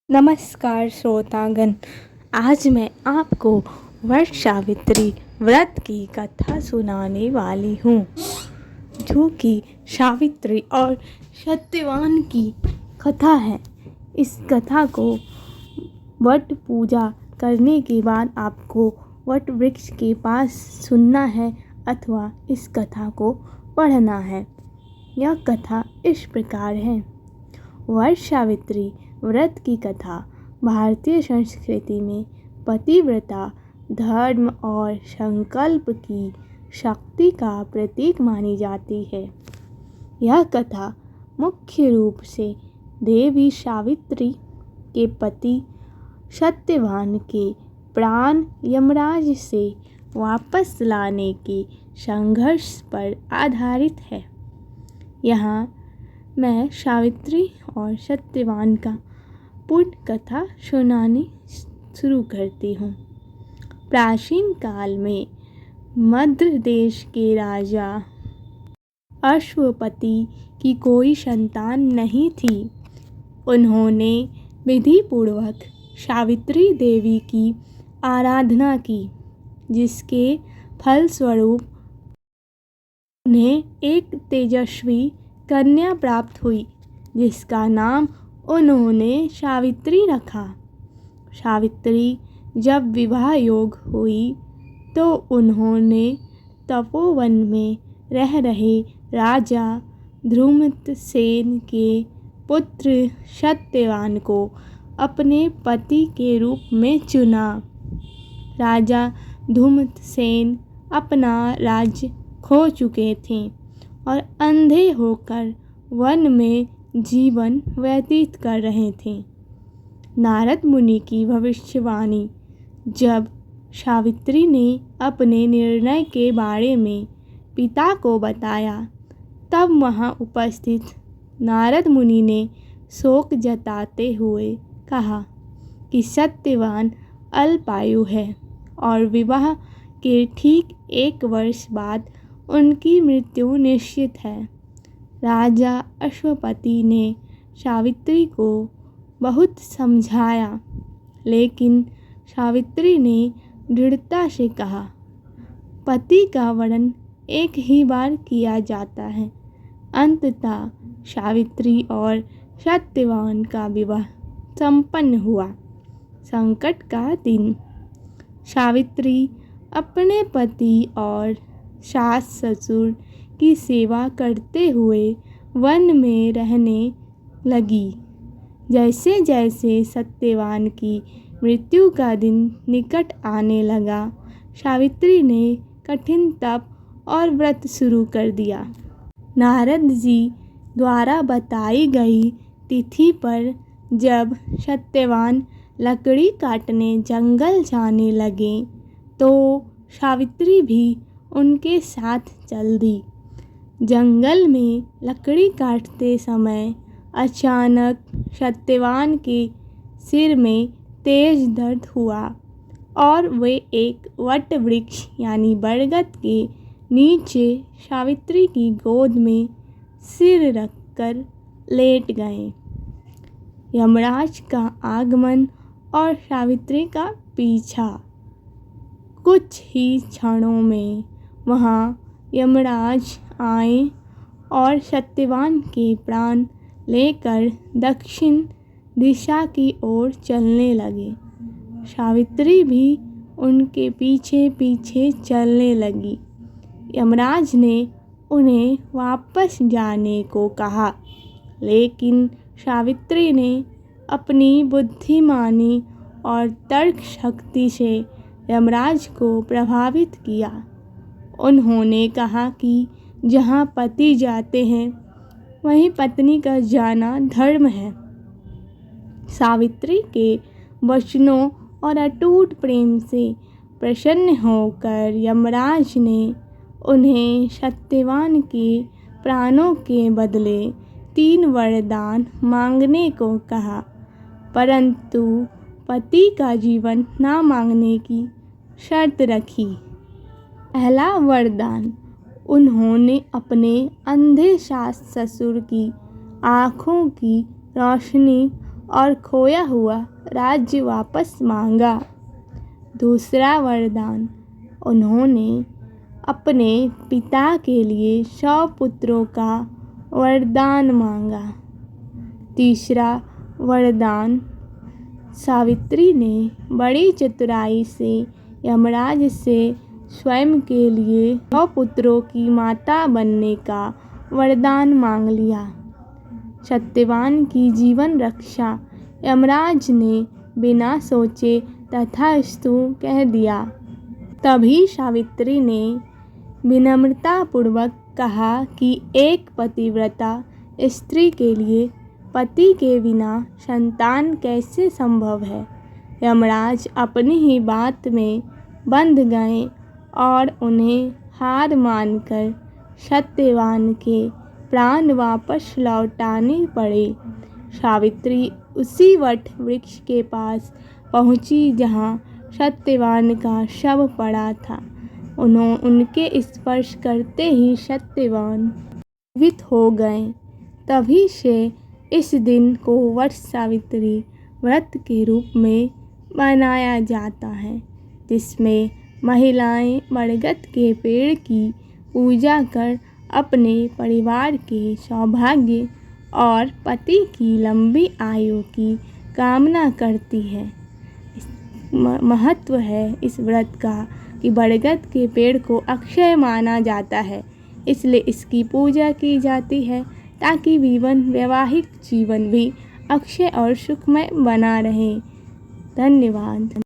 नमस्कार श्रोतागण। आज मैं आपको वट सावित्री व्रत की कथा सुनाने वाली हूँ, जो कि सावित्री और सत्यवान की कथा है। इस कथा को वट पूजा करने के बाद आपको वट वृक्ष के पास सुनना है अथवा इस कथा को पढ़ना है। यह कथा इस प्रकार है। वट सावित्री व्रत की कथा भारतीय संस्कृति में पतिव्रता, धर्म और संकल्प की शक्ति का प्रतीक मानी जाती है। यह कथा मुख्य रूप से देवी सावित्री के पति सत्यवान के प्राण यमराज से वापस लाने के संघर्ष पर आधारित है। यहाँ मैं सावित्री और सत्यवान का पूर्ण कथा सुनानी शुरू करती हूँ। प्राचीन काल में मध्य देश के राजा अश्वपति की कोई संतान नहीं थी। उन्होंने विधिपूर्वक सावित्री देवी की आराधना की, जिसके फलस्वरूप उन्हें एक तेजस्वी कन्या प्राप्त हुई, जिसका नाम उन्होंने सावित्री रखा। सावित्री जब विवाह योग हुई तो उन्होंने तपोवन में रह रहे राजा धूम्रसेन के पुत्र सत्यवान को अपने पति के रूप में चुना। राजा धूम्रसेन अपना राज्य खो चुके थे और अंधे होकर वन में जीवन व्यतीत कर रहे थे। नारद मुनि की भविष्यवाणी जब सावित्री ने अपने निर्णय के बारे में पिता को बताया, तब वहां उपस्थित नारद मुनि ने शोक जताते हुए कहा कि सत्यवान अल्पायु है और विवाह के ठीक 1 वर्ष बाद उनकी मृत्यु निश्चित है। राजा अश्वपति ने सावित्री को बहुत समझाया, लेकिन सावित्री ने दृढ़ता से कहा, पति का वरण एक ही बार किया जाता है। अंततः सावित्री और सत्यवान का विवाह संपन्न हुआ। संकट का दिन। सावित्री अपने पति और सास ससुर की सेवा करते हुए वन में रहने लगी। जैसे जैसे सत्यवान की मृत्यु का दिन निकट आने लगा, सावित्री ने कठिन तप और व्रत शुरू कर दिया। नारद जी द्वारा बताई गई तिथि पर जब सत्यवान लकड़ी काटने जंगल जाने लगे, तो सावित्री भी उनके साथ चल दी। जंगल में लकड़ी काटते समय अचानक सत्यवान के सिर में तेज दर्द हुआ और वे एक वट वृक्ष यानी बरगद के नीचे सावित्री की गोद में सिर रखकर लेट गए। यमराज का आगमन और सावित्री का पीछा। कुछ ही क्षणों में वहाँ यमराज आए और सत्यवान के प्राण लेकर दक्षिण दिशा की ओर चलने लगे। सावित्री भी उनके पीछे पीछे चलने लगी। यमराज ने उन्हें वापस जाने को कहा, लेकिन सावित्री ने अपनी बुद्धिमानी और तर्क शक्ति से यमराज को प्रभावित किया। उन्होंने कहा कि जहाँ पति जाते हैं, वहीं पत्नी का जाना धर्म है। सावित्री के वचनों और अटूट प्रेम से प्रसन्न होकर यमराज ने उन्हें सत्यवान के प्राणों के बदले 3 वरदान मांगने को कहा, परंतु पति का जीवन न मांगने की शर्त रखी। पहला वरदान, उन्होंने अपने अंधे सास ससुर की आँखों की रोशनी और खोया हुआ राज्य वापस मांगा। दूसरा वरदान, उन्होंने अपने पिता के लिए 100 पुत्रों का वरदान मांगा। तीसरा वरदान, सावित्री ने बड़ी चतुराई से यमराज से स्वयं के लिए 100 पुत्रों की माता बनने का वरदान मांग लिया। सत्यवान की जीवन रक्षा यमराज ने बिना सोचे तथास्तु कह दिया। तभी सावित्री ने विनम्रतापूर्वक कहा कि एक पतिव्रता स्त्री के लिए पति के बिना संतान कैसे संभव है। यमराज अपनी ही बात में बंध गए और उन्हें हार मानकर सत्यवान के प्राण वापस लौटाने पड़े। सावित्री उसी वट वृक्ष के पास पहुंची जहां सत्यवान का शव पड़ा था। उनके स्पर्श करते ही सत्यवान जीवित हो गए। तभी से इस दिन को वट सावित्री व्रत के रूप में मनाया जाता है, जिसमें महिलाएं बरगद के पेड़ की पूजा कर अपने परिवार के सौभाग्य और पति की लंबी आयु की कामना करती है। महत्व है इस व्रत का कि बरगद के पेड़ को अक्षय माना जाता है, इसलिए इसकी पूजा की जाती है ताकि वैवाहिक जीवन भी अक्षय और सुखमय बना रहे। धन्यवाद।